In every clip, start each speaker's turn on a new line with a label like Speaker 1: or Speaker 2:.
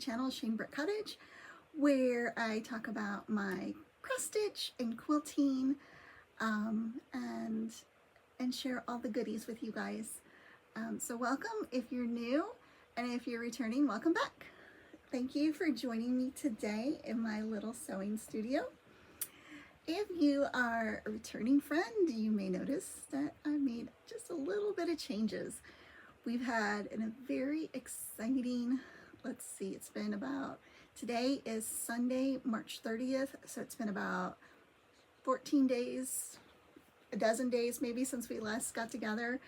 Speaker 1: channel, Shane Brick Cottage, where I talk about my cross stitch and quilting, and share all the goodies with you guys. So welcome if you're new, and if you're returning, welcome back. Thank you for joining me today in my little sewing studio. If you are a returning friend, you may notice that I made just a little bit of changes. We've had a very exciting, let's see, it's been about, today is Sunday, March 30th, so it's been about 14 days, a dozen days maybe since we last got together,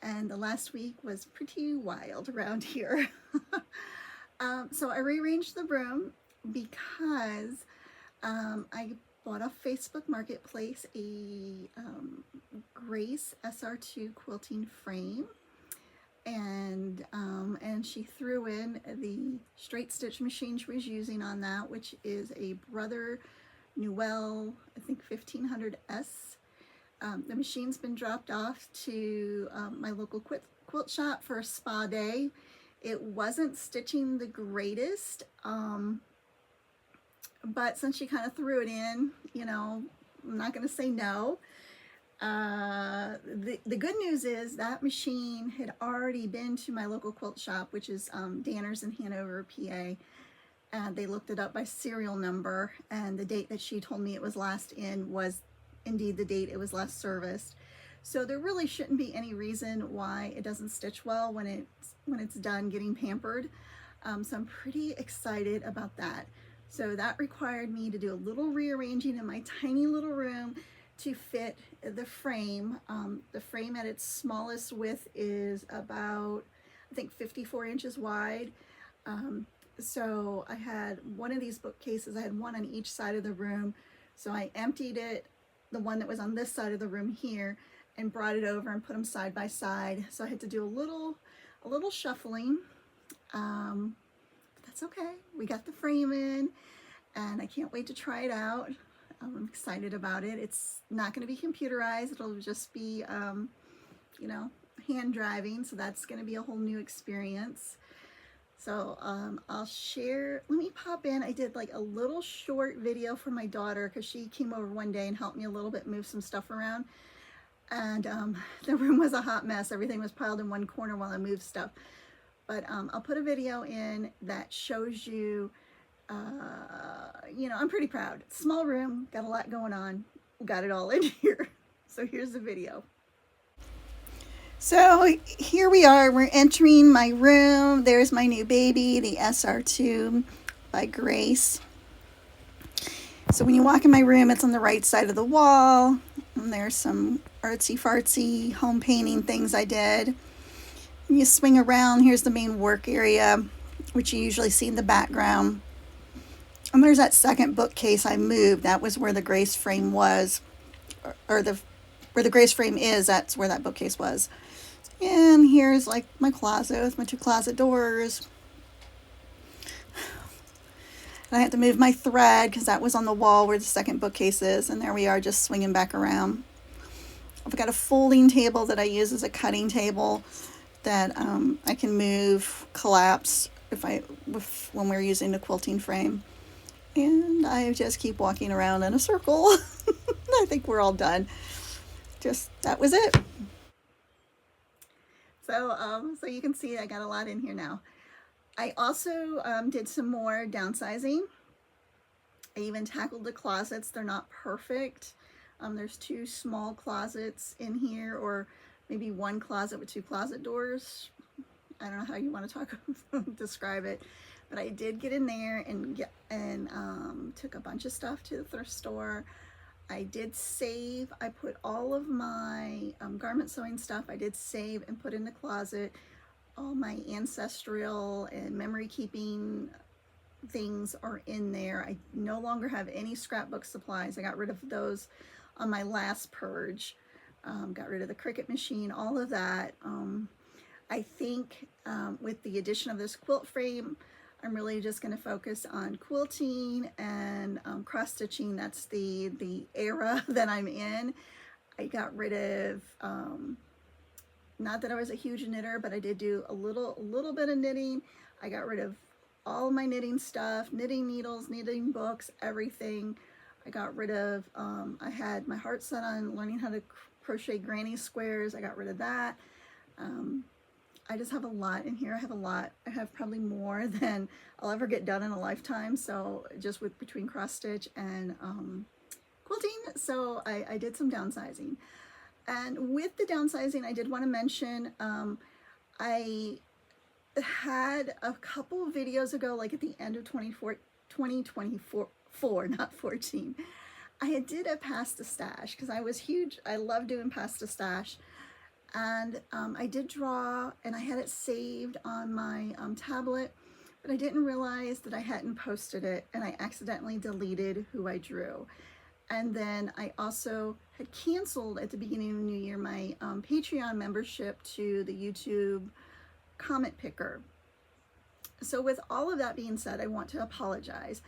Speaker 1: and the last week was pretty wild around here. So I rearranged the room because I bought off Facebook Marketplace a Grace SR2 quilting frame, and she threw in the straight stitch machine she was using on that, which is a Brother Newell, I think 1500S. The machine's been dropped off to my local quilt shop for a spa day. It wasn't stitching the greatest, but since she kind of threw it in, you know, I'm not going to say no. The good news is that machine had already been to my local quilt shop, which is Danner's in Hanover, PA. And they looked it up by serial number, and the date that she told me it was last in was indeed the date it was last serviced. So there really shouldn't be any reason why it doesn't stitch well when it's done getting pampered. So I'm pretty excited about that. So that required me to do a little rearranging in my tiny little room to fit the frame. The frame at its smallest width is about, I think, 54 inches wide. So I had one of these bookcases, I had one on each side of the room. So I emptied it, the one that was on this side of the room here, and brought it over and put them side by side. So I had to do a little shuffling. But that's okay. We got the frame in, and I can't wait to try it out. I'm excited about it. It's not going to be computerized. It'll just be, you know, hand driving. So that's going to be a whole new experience. So I'll share, let me pop in. I did like a little short video for my daughter because she came over one day and helped me a little bit move some stuff around. And the room was a hot mess. Everything was piled in one corner while I moved stuff. But I'll put a video in that shows you, you know, I'm pretty proud. Small room, got a lot going on, got it all in here. So here's the video. So here we are, we're entering my room. There's my new baby, the SR2 by Grace. So when you walk in my room, it's on the right side of the wall. And there's some artsy-fartsy home painting things I did. You swing around, here's the main work area, which you usually see in the background. And there's that second bookcase I moved. That was where the Grace frame was, or where the Grace frame is, that's where that bookcase was. And here's like my closet with my two closet doors. And I had to move my thread because that was on the wall where the second bookcase is. And there we are, just swinging back around. I've got a folding table that I use as a cutting table that I can move, collapse when we're using the quilting frame. And I just keep walking around in a circle. I think we're all done. That was it. So you can see I got a lot in here now. I also did some more downsizing. I even tackled the closets. They're not perfect. There's two small closets in here, or maybe one closet with two closet doors. I don't know how you want to describe it, but I did get in there and took a bunch of stuff to the thrift store. I did save. I put all of my garment sewing stuff, I did save and put in the closet. All my ancestral and memory keeping things are in there. I no longer have any scrapbook supplies. I got rid of those on my last purge. Got rid of the Cricut machine, all of that. I think with the addition of this quilt frame, I'm really just going to focus on quilting and cross stitching. That's the era that I'm in. I got rid of, not that I was a huge knitter, but I did do a little bit of knitting. I got rid of all my knitting stuff, knitting needles, knitting books, everything. I got rid of, I had my heart set on learning how to crochet granny squares. I got rid of that. I just have a lot in here. I have a lot. I have probably more than I'll ever get done in a lifetime. So just with between cross stitch and quilting. So I did some downsizing. And with the downsizing, I did want to mention, I had a couple of videos ago, like at the end of 2024, not 14. I did a pasta stash because I was huge. I love doing pasta stash. And I did draw, and I had it saved on my tablet, but I didn't realize that I hadn't posted it, and I accidentally deleted who I drew. And then I also had canceled at the beginning of the new year my Patreon membership to the YouTube comment picker. So with all of that being said, I want to apologize.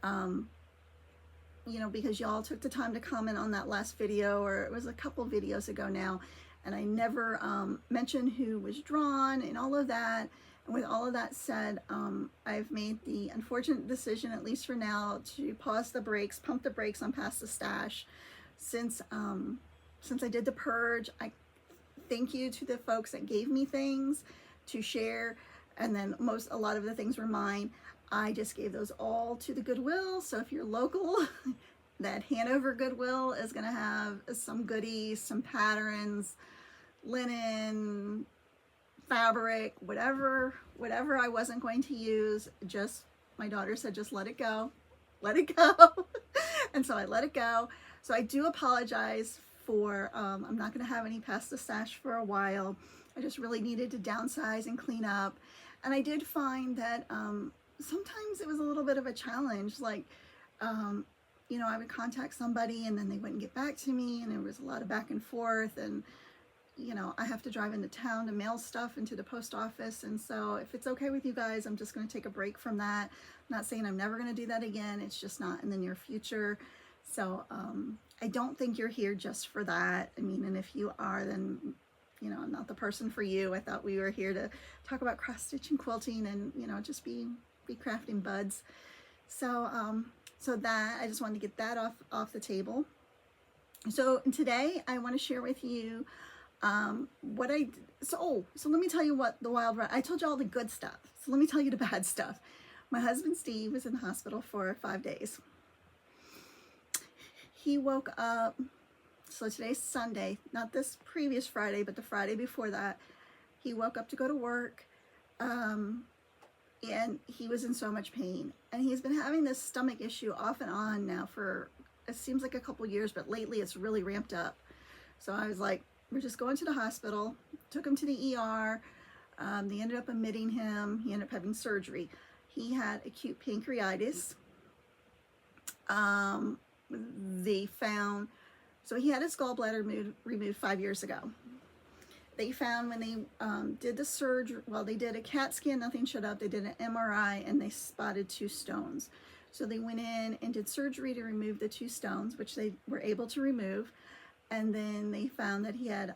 Speaker 1: You know, because y'all took the time to comment on that last video, or it was a couple videos ago now, and I never mentioned who was drawn and all of that. And with all of that said, I've made the unfortunate decision, at least for now, to pause the brakes, pump the brakes on Pasta Stash. Since I did the purge, I thank you to the folks that gave me things to share, and then a lot of the things were mine. I just gave those all to the Goodwill. So if you're local, that Hanover Goodwill is going to have some goodies, some patterns, linen, fabric, whatever I wasn't going to use. Just, my daughter said, just let it go. And so I let it go. So I do apologize for, I'm not going to have any Pasta Stash for a while. I just really needed to downsize and clean up. And I did find that sometimes it was a little bit of a challenge. Like, you know, I would contact somebody and then they wouldn't get back to me, and there was a lot of back and forth, and you know, I have to drive into town to mail stuff into the post office. And so if it's okay with you guys, I'm just going to take a break from that. I'm not saying I'm never going to do that again. It's just not in the near future. So I don't think you're here just for that. I mean, and if you are, then, you know, I'm not the person for you. I thought we were here to talk about cross stitch and quilting and, you know, just be crafting buds. So, so that, I just wanted to get that off the table. So today I want to share with you so let me tell you what the wild ride. I told you all the good stuff. So let me tell you the bad stuff. My husband Steve was in the hospital for 5 days. He woke up, so today's Sunday, not this previous Friday, but the Friday before that. He woke up to go to work, and he was in so much pain. And he's been having this stomach issue off and on now for, it seems like a couple years, but lately it's really ramped up. So I was like, we're just going to the hospital. Took him to the ER. They ended up admitting him. He ended up having surgery. He had acute pancreatitis. They found, so he had his gallbladder removed 5 years ago. They found when they did the surgery, well, they did a CAT scan, nothing showed up. They did an MRI, and they spotted 2 stones. So they went in and did surgery to remove the 2 stones, which they were able to remove. And then they found that he had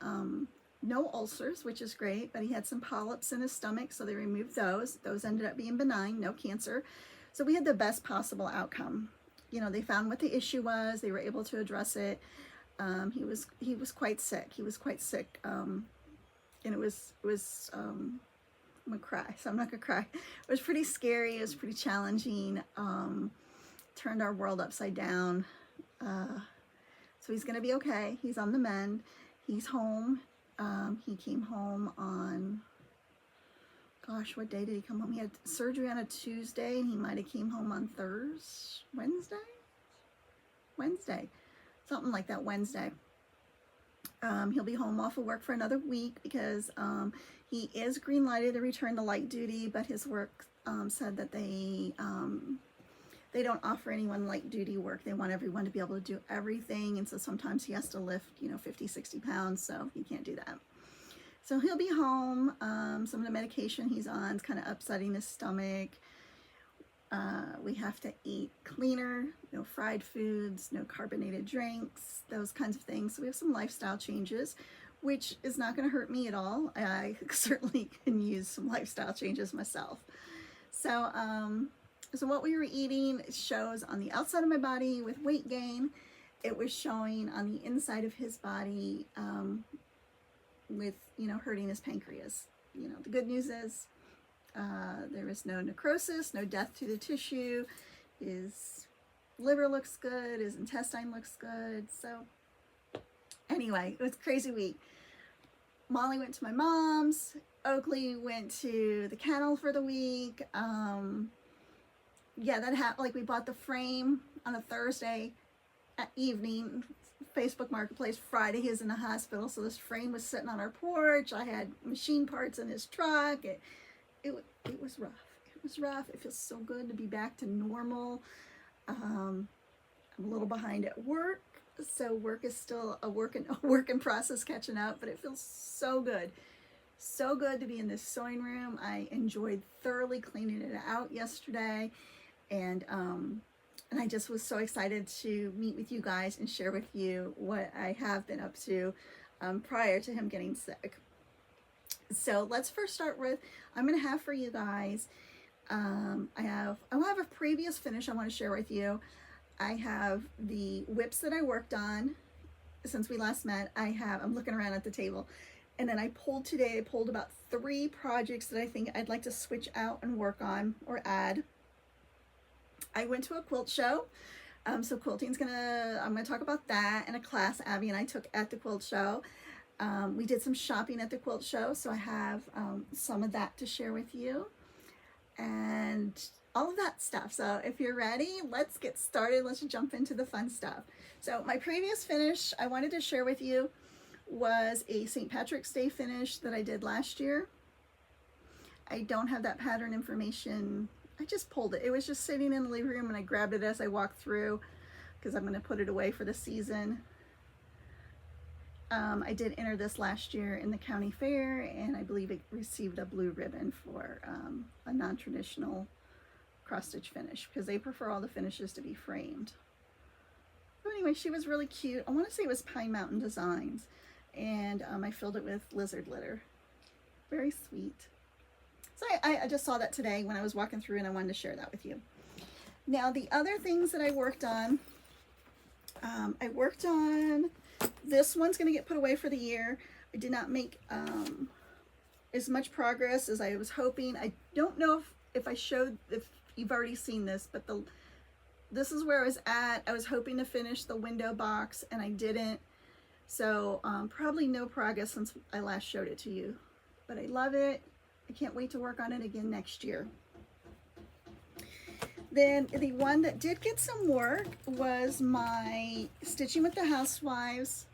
Speaker 1: no ulcers, which is great, but he had some polyps in his stomach, so they removed those. Those ended up being benign, no cancer. So we had the best possible outcome. You know, they found what the issue was. They were able to address it. He was quite sick. He was quite sick, and it was I'm gonna cry, so I'm not gonna cry. It was pretty scary. It was pretty challenging. Turned our world upside down. So he's going to be okay. He's on the mend. He's home. He came home on, gosh, what day did he come home? He had surgery on a Tuesday, and he might have came home on Wednesday, something like that, Wednesday. He'll be home off of work for another week because he is green lighted to return to light duty, but his work said that they don't offer anyone light duty work. They want everyone to be able to do everything. And so sometimes he has to lift, you know, 50, 60 pounds. So he can't do that. So he'll be home. Some of the medication he's on is kind of upsetting his stomach. We have to eat cleaner, no fried foods, no carbonated drinks, those kinds of things. So we have some lifestyle changes, which is not going to hurt me at all. I certainly can use some lifestyle changes myself. So what we were eating shows on the outside of my body with weight gain. It was showing on the inside of his body with, hurting his pancreas. The good news is there is no necrosis, no death to the tissue. His liver looks good, his intestine looks good. So anyway, it was a crazy week. Molly went to my mom's. Oakley went to the kennel for the week. Yeah, that happened. Like, we bought the frame on a Thursday at evening, Facebook Marketplace. Friday, he was in the hospital, so this frame was sitting on our porch. I had machine parts in his truck. It was rough. It was rough. It feels so good to be back to normal. I'm a little behind at work, so work is still a work in process catching up, but it feels so good. So good to be in this sewing room. I enjoyed thoroughly cleaning it out yesterday, and I just was so excited to meet with you guys and share with you what I have been up to prior to him getting sick. So let's first start with, I'm going to have for you guys, I will have a previous finish I want to share with you. I have the whips that I worked on since we last met. I'm looking around at the table, and then I pulled about 3 projects that I think I'd like to switch out and work on or add. I went to a quilt show, so quilting's I'm gonna talk about that in a class Abby and I took at the quilt show. We did some shopping at the quilt show, so I have some of that to share with you and all of that stuff. So if you're ready, let's get started. Let's jump into the fun stuff. So my previous finish I wanted to share with you was a St. Patrick's Day finish that I did last year. I don't have that pattern information. I just pulled it. It was just sitting in the living room, and I grabbed it as I walked through because I'm going to put it away for the season. I did enter this last year in the county fair, and I believe it received a blue ribbon for a non-traditional cross-stitch finish because they prefer all the finishes to be framed. So anyway, she was really cute. I want to say it was Pine Mountain Designs, and I filled it with lizard litter. Very sweet. So I just saw that today when I was walking through, and I wanted to share that with you. Now, the other things that I worked on, this one's going to get put away for the year. I did not make as much progress as I was hoping. I don't know if you've already seen this, but this is where I was at. I was hoping to finish the window box, and I didn't. So probably no progress since I last showed it to you. But I love it. I can't wait to work on it again next year. Then the one that did get some work was my Stitching with the Housewives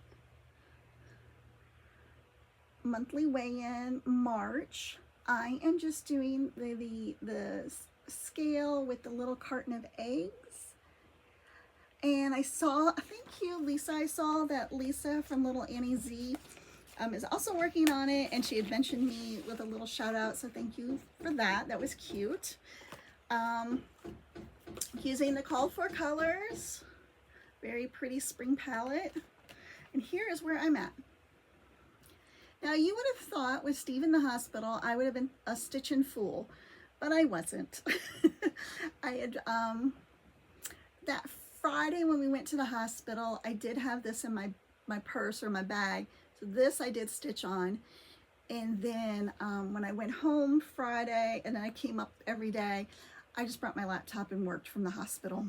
Speaker 1: monthly weigh-in March. I am just doing the scale with the little carton of eggs. And I saw, thank you, Lisa. I saw that Lisa from Little Annie Z is also working on it, and she had mentioned me with a little shout out, so thank you for that. That was cute. Using the called for colors, very pretty spring palette, and here is where I'm at. Now, you would have thought with Steve in the hospital I would have been a stitching fool, but I wasn't. I had that Friday when we went to the hospital, I did have this in my purse or my bag. So this I did stitch on, and then when I went home Friday and then I came up every day, I just brought my laptop and worked from the hospital.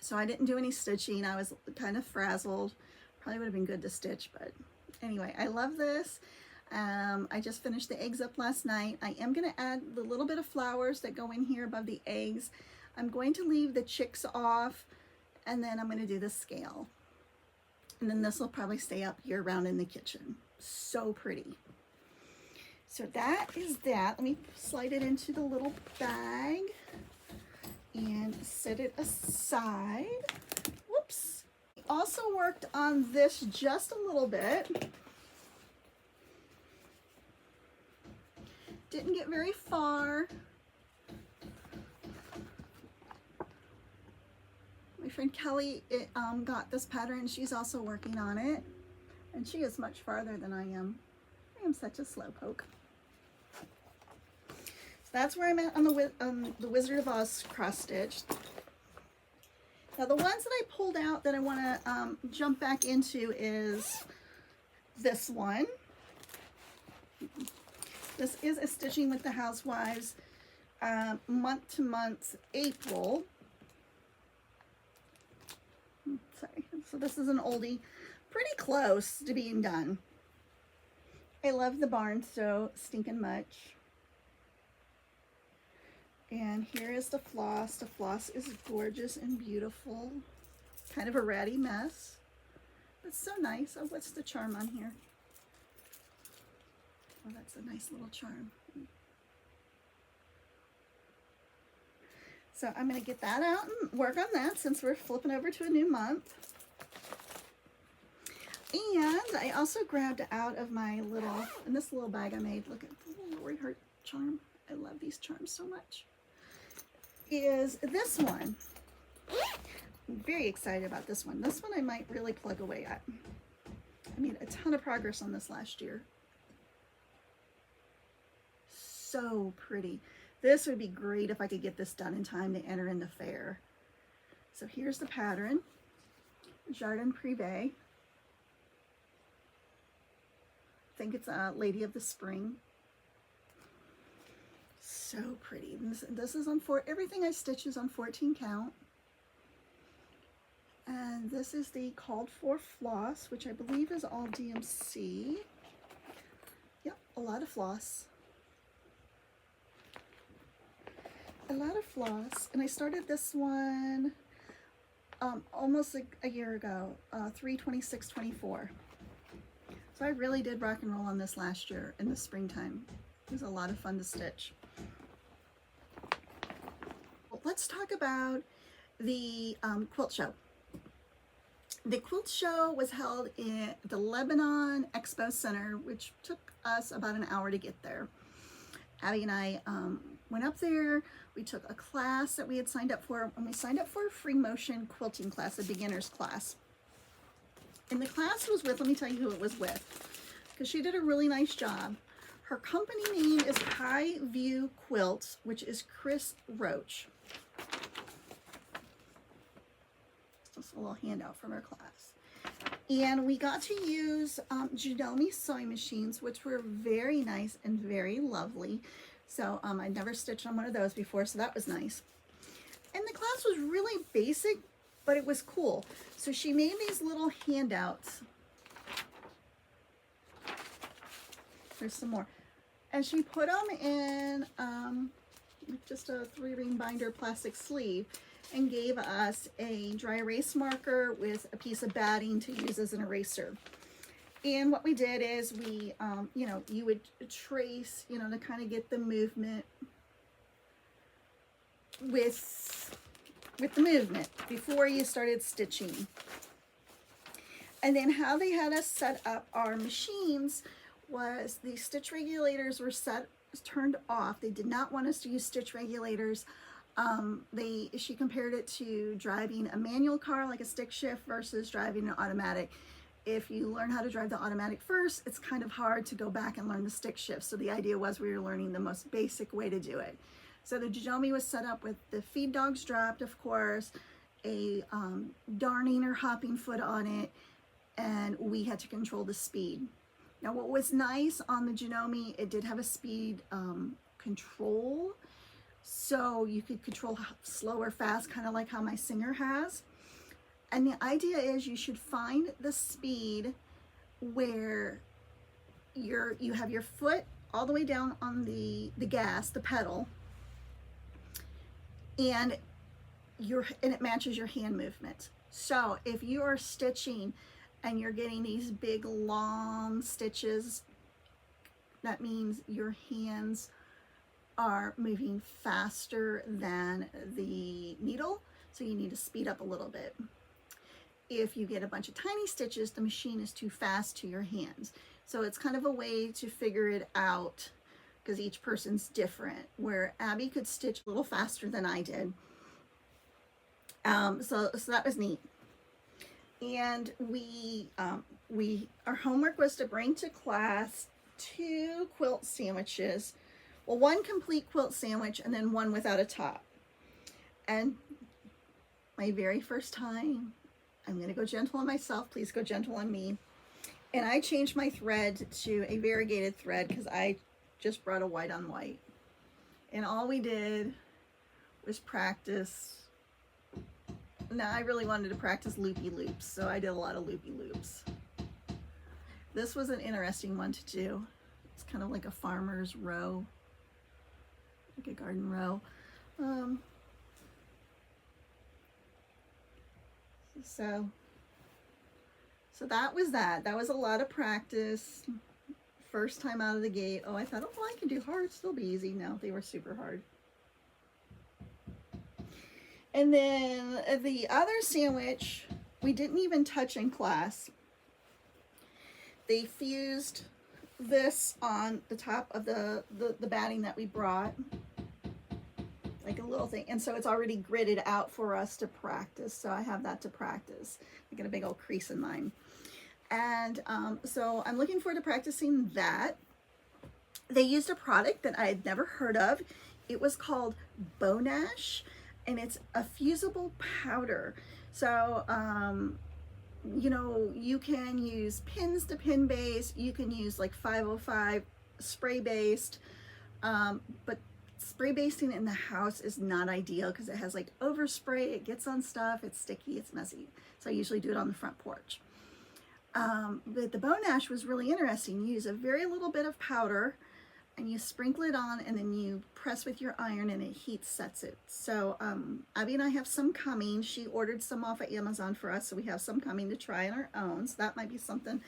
Speaker 1: So I didn't do any stitching. I was kind of frazzled. Probably would have been good to stitch, but anyway, I love this. I just finished the eggs up last night. I am going to add the little bit of flowers that go in here above the eggs. I'm going to leave the chicks off, and then I'm going to do the scale. And then this will probably stay up year round in the kitchen. So pretty. So that is that. Let me slide it into the little bag and set it aside. Whoops. Also worked on this just a little bit. Didn't get very far. My friend Kelly got this pattern. She's also working on it, and she is much farther than I am. I am such a slowpoke. that's where I'm at on the Wizard of Oz cross stitch. Now the ones that I pulled out that I want to jump back into is this one. This is a Stitching with the Housewives month to month April. Sorry, so this is an oldie, pretty close to being done. I love the barn so stinking much. And here is the floss. The floss is gorgeous and beautiful. Kind of a ratty mess. It's so nice. Oh, what's the charm on here? Oh, that's a nice little charm. So I'm going to get that out and work on that since we're flipping over to a new month. And I also grabbed out of my little, in this little bag I made, look at the Lori Hart charm. I love these charms so much. Is this one. I'm very excited about this one. This one I might really plug away at. I made a ton of progress on this last year. So pretty. This would be great if I could get this done in time to enter in the fair. So here's the pattern. Jardin Privé. I think it's a Lady of the Spring. So pretty. This is on everything I stitch is on 14 count. And this is the called for floss, which I believe is all DMC. Yep, a lot of floss. A lot of floss. And I started this one almost a year ago, 3/26/24. So I really did rock and roll on this last year in the springtime. It was a lot of fun to stitch. Well, let's talk about the quilt show. The quilt show was held in the Lebanon Expo Center, which took us about an hour to get there. Abby and I went up there. We took a class that we had signed up for, and we signed up for a free motion quilting class, a beginner's class. And the class was with, let me tell you who it was with, because she did a really nice job. Her company name is High View Quilts, which is Chris Roach. Just a little handout from her class. And we got to use Janome sewing machines, which were very nice and very lovely. So I'd never stitched on one of those before, so that was nice. And the class was really basic, but it was cool. So she made these little handouts. There's some more. And she put them in just a 3-ring binder plastic sleeve and gave us a dry erase marker with a piece of batting to use as an eraser. And what we did is we, you know, you would trace, you know, to kind of get the movement with the movement before you started stitching. And then how they had us set up our machines was the stitch regulators were turned off. They did not want us to use stitch regulators. She compared it to driving a manual car like a stick shift versus driving an automatic. If you learn how to drive the automatic first, it's kind of hard to go back and learn the stick shift. So the idea was we were learning the most basic way to do it. So the Janome was set up with the feed dogs dropped, of course, a darning or hopping foot on it, and we had to control the speed. Now what was nice on the Janome, it did have a speed control. So you could control slow or fast, kind of like how my Singer has. And the idea is you should find the speed where you have your foot all the way down on the gas, the pedal, and it matches your hand movement. So if you are stitching and you're getting these big long stitches, that means your hands are moving faster than the needle, so you need to speed up a little bit. If you get a bunch of tiny stitches, the machine is too fast to your hands. So it's kind of a way to figure it out, because each person's different. Where Abby could stitch a little faster than I did. So that was neat. And our homework was to bring to class 2 quilt sandwiches Well, one complete quilt sandwich and then one without a top. And my very first time, I'm going to go gentle on myself. Please go gentle on me. And I changed my thread to a variegated thread because I just brought a white on white. And all we did was practice. Now, I really wanted to practice loopy loops, so I did a lot of loopy loops. This was an interesting one to do. It's kind of like a farmer's row, like a garden row. So that was that. That was a lot of practice. First time out of the gate. Oh, I thought, oh, well, I can do hearts. They'll be easy. No, they were super hard. And then the other sandwich, we didn't even touch in class. They fused this on the top of the batting that we brought, like a little thing. And so it's already gridded out for us to practice. So I have that to practice. I got a big old crease in mine. And so I'm looking forward to practicing that. They used a product that I had never heard of. It was called Bonash, and it's a fusible powder. So, you know, you can use pins to pin base. You can use like 505 spray based, but spray basting in the house is not ideal because it has like overspray. It gets on stuff. It's sticky. It's messy. So I usually do it on the front porch. But the Bonash was really interesting. You use a very little bit of powder and you sprinkle it on, and then you press with your iron and it heat sets it. So Abby and I have some coming. She ordered some off of Amazon for us, so we have some coming to try on our own. So that might be something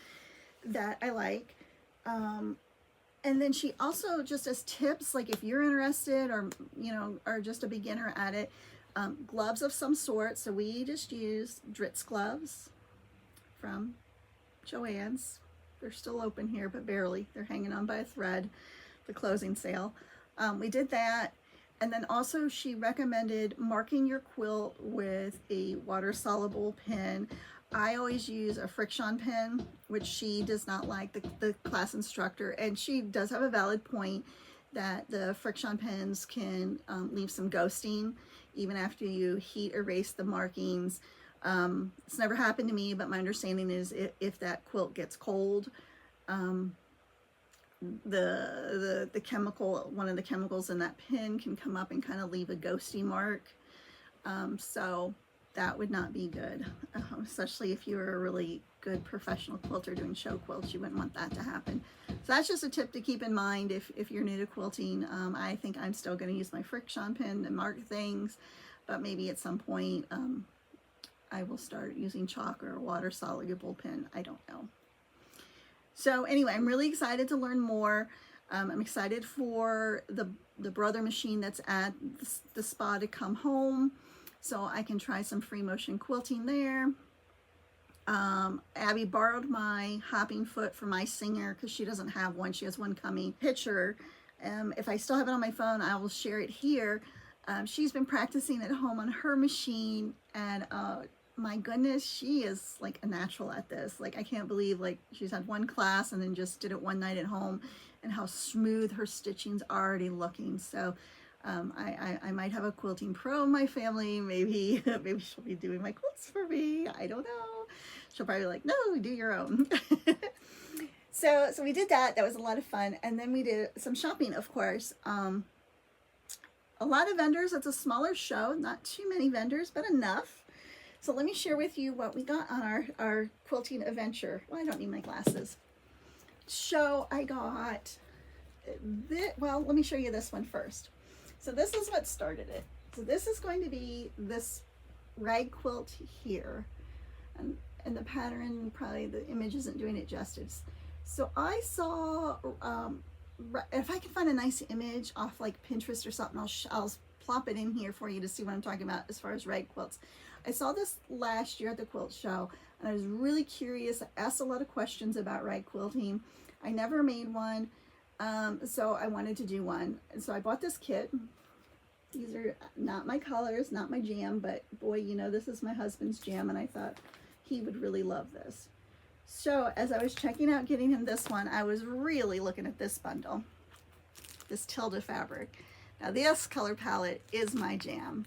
Speaker 1: that I like. And then she also, just as tips, like if you're interested or, you know, are just a beginner at it, gloves of some sort. So we just use Dritz gloves from Joann's. They're still open here, but barely. They're hanging on by a thread, the closing sale. We did that. And then also she recommended marking your quilt with a water soluble pen. I always use a friction pen, which she does not like, the class instructor. And she does have a valid point that the friction pens can leave some ghosting even after you heat erase the markings. It's never happened to me, but my understanding is if that quilt gets cold, the chemical, one of the chemicals in that pen can come up and kind of leave a ghosty mark. So that would not be good, especially if you were a really good professional quilter doing show quilts. You wouldn't want that to happen. So that's just a tip to keep in mind if you're new to quilting. I think I'm still going to use my friction pen to mark things, but maybe at some point I will start using chalk or a water soluble pen. I don't know. So anyway, I'm really excited to learn more. I'm excited for the brother machine that's at the spa to come home, so I can try some free motion quilting there. Abby borrowed my hopping foot for my singer because she doesn't have one. She has one coming. Picture. If I still have it on my phone, I will share it here. She's been practicing at home on her machine, and my goodness, she is like a natural at this. Like, I can't believe, like, she's had one class and then just did it one night at home, and how smooth her stitching's already looking. So I might have a quilting pro in my family. Maybe she'll be doing my quilts for me. I don't know. She'll probably be like, no, do your own. So we did that. That was a lot of fun. And then we did some shopping, of course. A lot of vendors. It's a smaller show. Not too many vendors, but enough. So let me share with you what we got on our quilting adventure. Well, I don't need my glasses. So I got this. Well, let me show you this one first. So this is what started it. So this is going to be this rag quilt here. And the pattern, probably the image isn't doing it justice. So I saw, if I can find a nice image off like Pinterest or something, I'll plop it in here for you to see what I'm talking about as far as rag quilts. I saw this last year at the quilt show, and I was really curious. I asked a lot of questions about rag quilting. I never made one, so I wanted to do one. And so I bought this kit. These are not my colors, not my jam, but boy, you know, this is my husband's jam, and I thought he would really love this. So as I was checking out getting him this one, I was really looking at this bundle. this Tilda fabric. Now this color palette is my jam,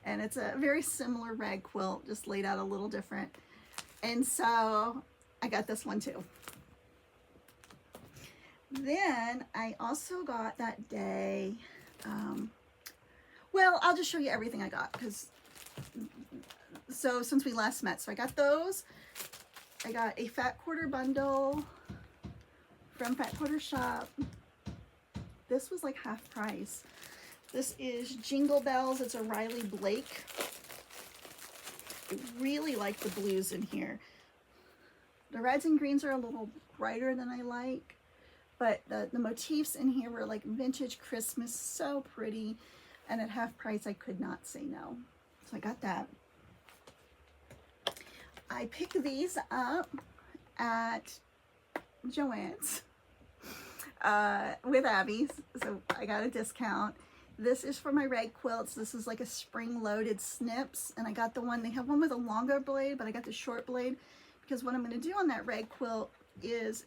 Speaker 1: and it's a very similar rag quilt, just laid out a little different. And so I got this one too. Then I also got that day, well, I'll just show you everything I got, because, so since we last met, so I got those. I got a Fat Quarter bundle from Fat Quarter Shop. This was like half price. This is Jingle Bells. It's a Riley Blake. I really like the blues in here. The reds and greens are a little brighter than I like, but the motifs in here were like vintage Christmas, so pretty. And at half price, I could not say no. So I got that. I picked these up at Joann's with Abby, so I got a discount. This is for my rag quilts. This is like a spring-loaded snips, and I got the one, they have one with a longer blade, but I got the short blade, because what I'm going to do on that rag quilt is,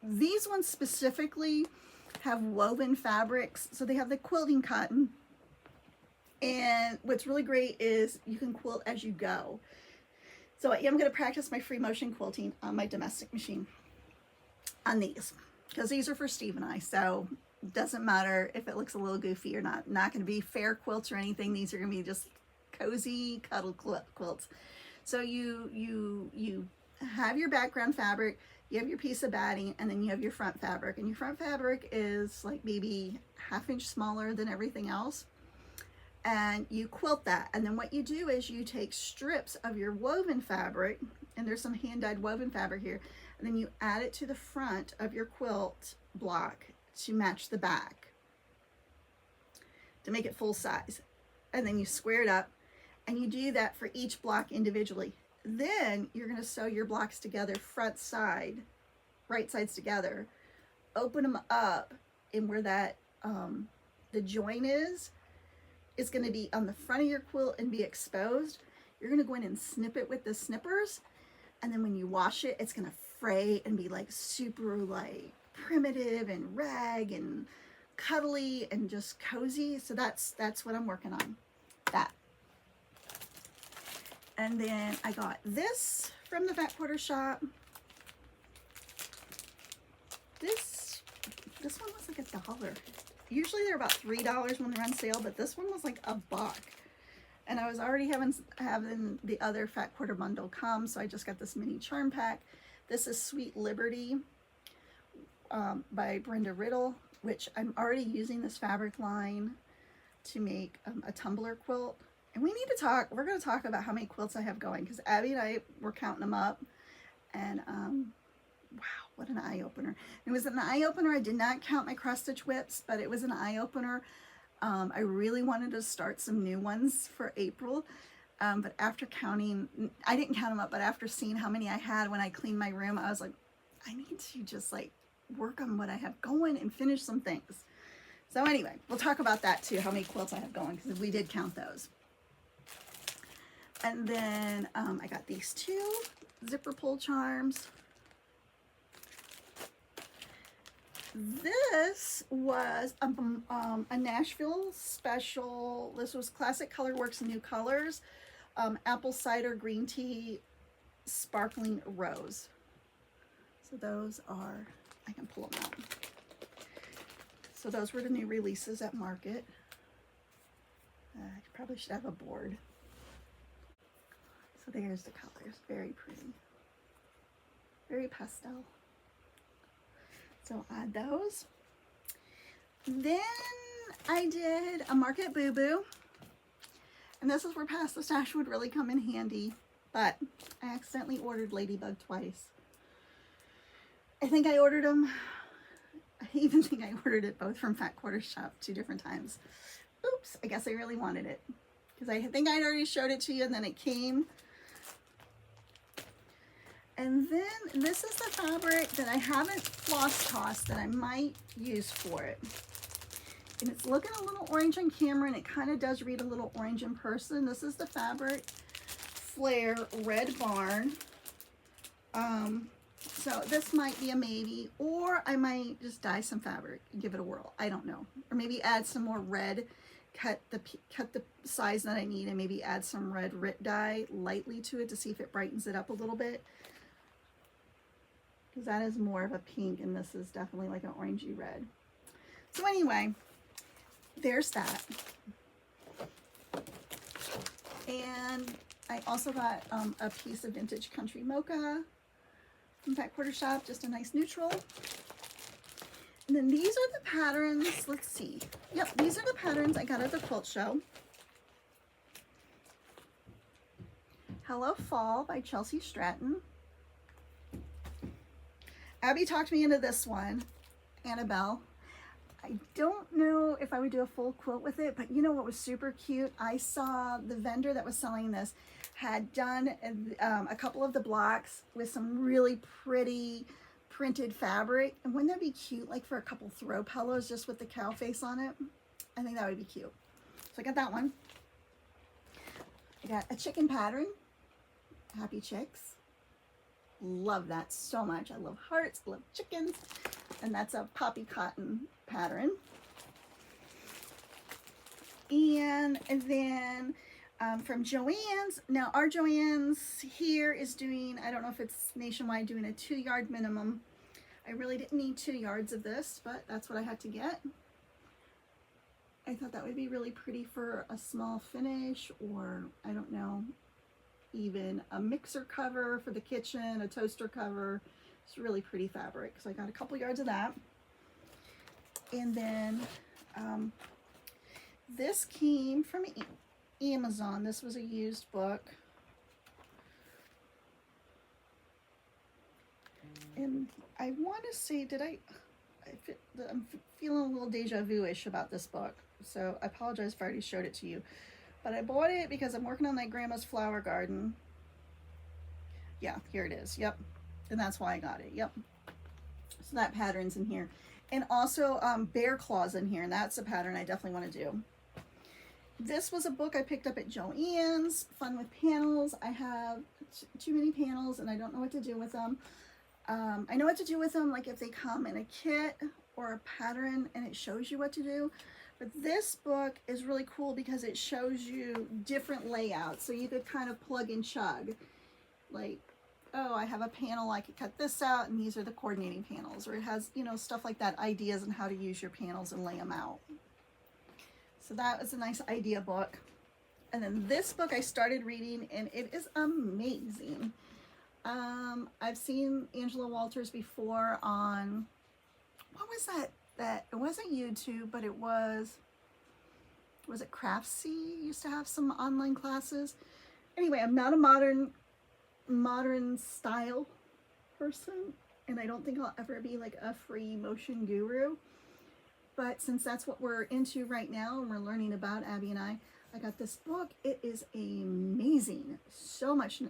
Speaker 1: these ones specifically have woven fabrics, so they have the quilting cotton, and what's really great is you can quilt as you go. So I am going to practice my free motion quilting on my domestic machine on these, because these are for Steve and I, so it doesn't matter if it looks a little goofy or not. Not going to be fair quilts or anything. These are going to be just cozy cuddle quilts. So you have your background fabric, you have your piece of batting, and then you have your front fabric, and your front fabric is like maybe ½ inch smaller than everything else. And you quilt that, and then what you do is you take strips of your woven fabric, and there's some hand-dyed woven fabric here, and then you add it to the front of your quilt block to match the back, to make it full size. And then you square it up, and you do that for each block individually. Then you're going to sew your blocks together, front side, right sides together, open them up, and where that the join is going to be on the front of your quilt and be exposed. You're going to go in and snip it with the snippers, and then when you wash it, it's going to fray and be like super like primitive and rag and cuddly and just cozy. So that's what I'm working on, that. And then I got this from the Fat Quarter Shop. This one was like $1. Usually they're about $3 when they're on sale, but this one was like $1. And I was already having the other Fat Quarter bundle come, so I just got this mini charm pack. This is Sweet Liberty by Brenda Riddle, which I'm already using this fabric line to make a tumbler quilt. And we need to talk, we're going to talk about how many quilts I have going, because Abby and I were counting them up, and wow, what an eye-opener. It was an eye-opener. I did not count my cross-stitch whips, but it was an eye-opener. I really wanted to start some new ones for April, but after counting, I didn't count them up, but after seeing how many I had when I cleaned my room, I was like, I need to just like work on what I have going and finish some things. So anyway, we'll talk about that too, how many quilts I have going, because we did count those. And then I got these two zipper pull charms. This was a Nashville special. This was Classic Colorworks New Colors, apple cider green tea sparkling rose. So those are, I can pull them out. So those were the new releases at Market. I probably should have a board. So there's the colors, very pretty, very pastel. So add those. Then I did a Market Boo Boo, and this is where Pass the Stash would really come in handy, but I accidentally ordered Ladybug twice. I think I ordered them, I even think I ordered it both from Fat Quarter Shop 2 different times. Oops, I guess I really wanted it, because I think I'd already showed it to you, and then it came. And then this is the fabric that I haven't floss tossed that I might use for it. And it's looking a little orange on camera, and it kind of does read a little orange in person. This is the fabric Flare Red Barn. So this might be a maybe, or I might just dye some fabric and give it a whirl. I don't know. Or maybe add some more red, cut the size that I need, and maybe add some red dye lightly to it to see if it brightens it up a little bit. Because that is more of a pink, and this is definitely like an orangey red. So anyway, there's that. And I also got a piece of vintage country mocha from Fat Quarter Shop, just a nice neutral. And then these are the patterns, let's see. Yep, these are the patterns I got at the quilt show. Hello Fall by Chelsea Stratton. Abby talked me into this one, Annabelle. I don't know if I would do a full quilt with it, but you know what was super cute? I saw the vendor that was selling this had done a couple of the blocks with some really pretty printed fabric. And wouldn't that be cute, like for a couple throw pillows just with the cow face on it? I think that would be cute. So I got that one. I got a chicken pattern, Happy Chicks. Love that so much. I love hearts, I love chickens. And that's a poppy cotton pattern. And then from Joann's. Now our Joann's here is doing, I don't know if it's nationwide, doing a 2-yard minimum. I really didn't need 2 yards of this, but that's what I had to get. I thought that would be really pretty for a small finish, or I don't know, even a mixer cover for the kitchen, a toaster cover. It's really pretty fabric. So I got a couple yards of that. And then this came from Amazon. This was a used book. And I want to say, I'm feeling a little deja vu-ish about this book. So I apologize if I already showed it to you. But I bought it because I'm working on my grandma's flower garden. Yeah, here it is. Yep. And that's why I got it. Yep. So that pattern's in here. And also bear claws in here. And that's a pattern I definitely want to do. This was a book I picked up at Joann's. Fun with panels. I have too many panels and I don't know what to do with them. I know what to do with them, like if they come in a kit or a pattern and it shows you what to do. But this book is really cool because it shows you different layouts. So you could kind of plug and chug. Like, oh, I have a panel, I could cut this out and these are the coordinating panels. Or it has, you know, stuff like that, ideas on how to use your panels and lay them out. So that was a nice idea book. And then this book I started reading and it is amazing. I've seen Angela Walters before on, what was that it wasn't YouTube, but it was it Craftsy? Used to have some online classes. Anyway, I'm not a modern style person, and I don't think I'll ever be like a free motion guru. But since that's what we're into right now and we're learning about, Abby and I got this book. It is amazing. So much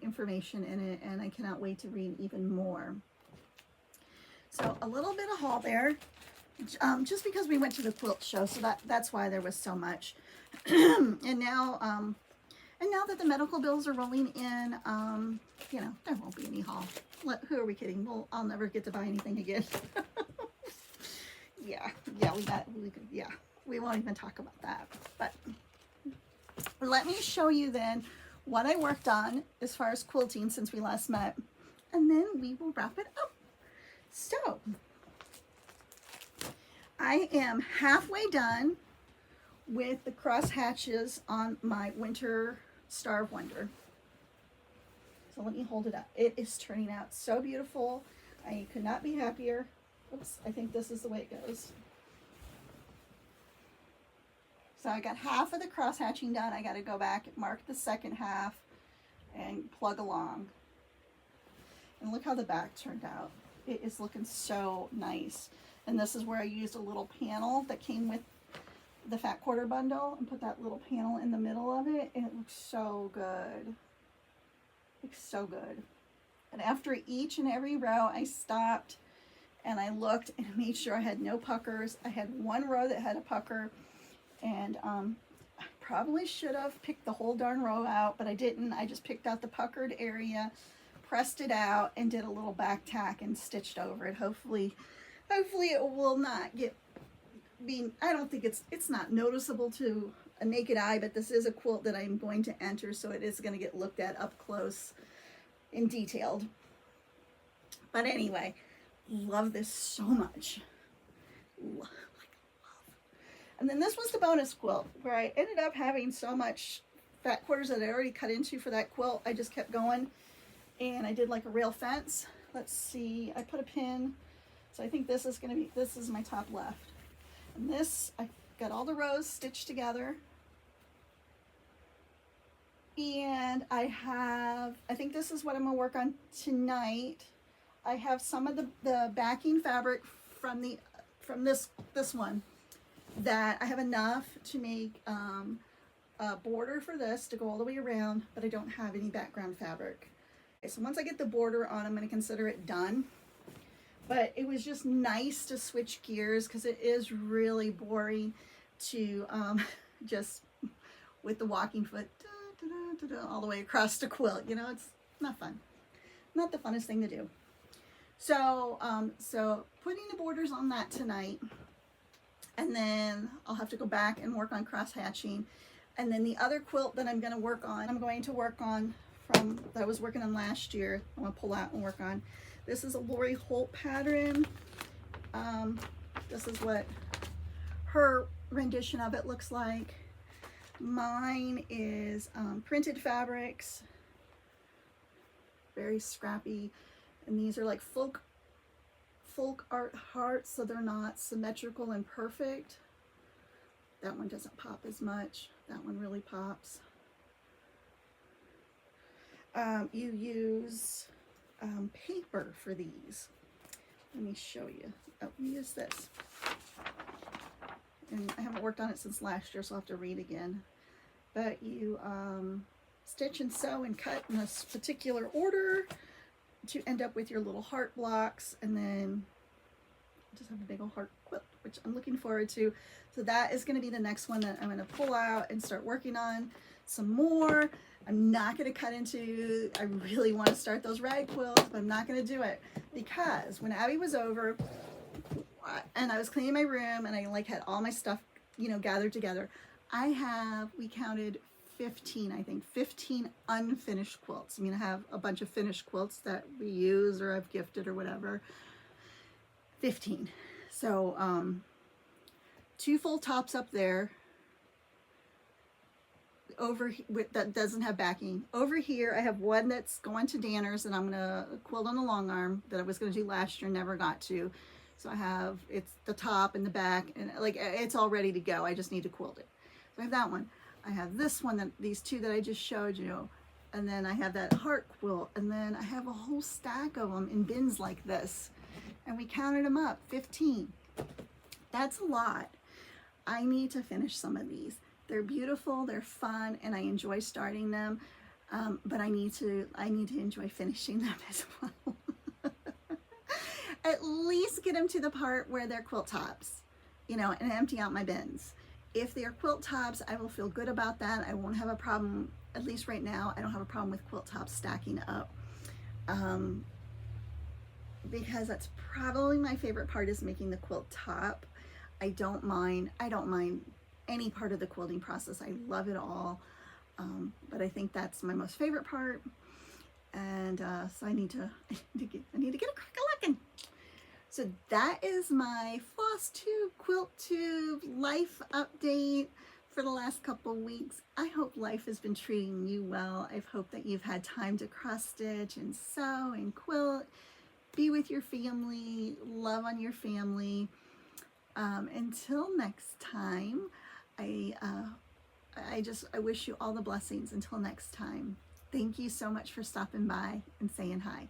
Speaker 1: information in it, and I cannot wait to read even more. So a little bit of haul there, just because we went to the quilt show, so that's why there was so much. And now that the medical bills are rolling in, you know, there won't be any haul. Who are we kidding? I'll never get to buy anything again. yeah, we won't even talk about that. But let me show you then what I worked on as far as quilting since we last met, and then we will wrap it up. So I am halfway done with the cross hatches on my winter Star of Wonder. So let me hold it up. It is turning out so beautiful. I could not be happier. Oops, I think this is the way it goes. So I got half of the cross hatching done. I got to go back, mark the second half, and plug along. And look how the back turned out. It is looking so nice. And this is where I used a little panel that came with the Fat Quarter bundle and put that little panel in the middle of it, and it looks so good. Looks so good. And after each and every row, I stopped and I looked and made sure I had no puckers. I had one row that had a pucker, and I probably should have picked the whole darn row out, but I didn't. I just picked out the puckered area, pressed it out and did a little back tack and stitched over it. Hopefully it will not I don't think it's not noticeable to a naked eye, but this is a quilt that I'm going to enter, so it is going to get looked at up close and detailed. But anyway, love this so much. Love. And then this was the bonus quilt, where I ended up having so much fat quarters that I already cut into for that quilt. I just kept going, and I did like a rail fence. Let's see, I put a pin, so I think this is my top left. And this, I got all the rows stitched together. And I think this is what I'm gonna work on tonight. I have some of the backing fabric from this one that I have enough to make a border for this to go all the way around, but I don't have any background fabric. Okay, so once I get the border on, I'm going to consider it done. But it was just nice to switch gears, because it is really boring to just with the walking foot all the way across the quilt. You know, it's not fun. Not the funnest thing to do. So so putting the borders on that tonight, and then I'll have to go back and work on cross hatching. And then the other quilt that I'm going to work on, from that I was working on last year, I'm going to pull out and work on. This is a Lori Holt pattern. This is what her rendition of it looks like. Mine is printed fabrics, very scrappy, and these are like folk art hearts, so they're not symmetrical and perfect. That one doesn't pop as much. That one really pops. You use paper for these. Let me show you. Oh, we use this. And I haven't worked on it since last year, so I'll have to read again. But you stitch and sew and cut in this particular order to end up with your little heart blocks, and then just have a big old heart quilt, which I'm looking forward to. So that is going to be the next one that I'm going to pull out and start working on some more. I'm not going to cut into, I really want to start those rag quilts, but I'm not going to do it, because when Abby was over and I was cleaning my room and I like had all my stuff, you know, gathered together, we counted 15, I think, 15 unfinished quilts. I mean, I have a bunch of finished quilts that we use or I've gifted or whatever. 15. So 2 full tops up there. That doesn't have backing. Over here, I have one that's going to Danner's, and I'm gonna quilt on the long arm that I was gonna do last year, never got to. So I have, it's the top and the back, and like it's all ready to go. I just need to quilt it. So I have that one. I have this one, these 2 that I just showed you, and then I have that heart quilt, and then I have a whole stack of them in bins like this, and we counted them up, 15. That's a lot. I need to finish some of these. They're beautiful, they're fun, and I enjoy starting them, but I need to enjoy finishing them as well. At least get them to the part where they're quilt tops, you know, and empty out my bins. If they are quilt tops, I will feel good about that. I won't have a problem, at least right now, I don't have a problem with quilt tops stacking up. Because that's probably my favorite part, is making the quilt top. I don't mind any part of the quilting process. I love it all. But I think that's my most favorite part. And so I need to get a crack a looking. So that is my Flosstube, Quilttube life update for the last couple weeks. I hope life has been treating you well. I hope that you've had time to cross stitch and sew and quilt, be with your family, love on your family. Until next time, I wish you all the blessings. Until next time, thank you so much for stopping by and saying hi.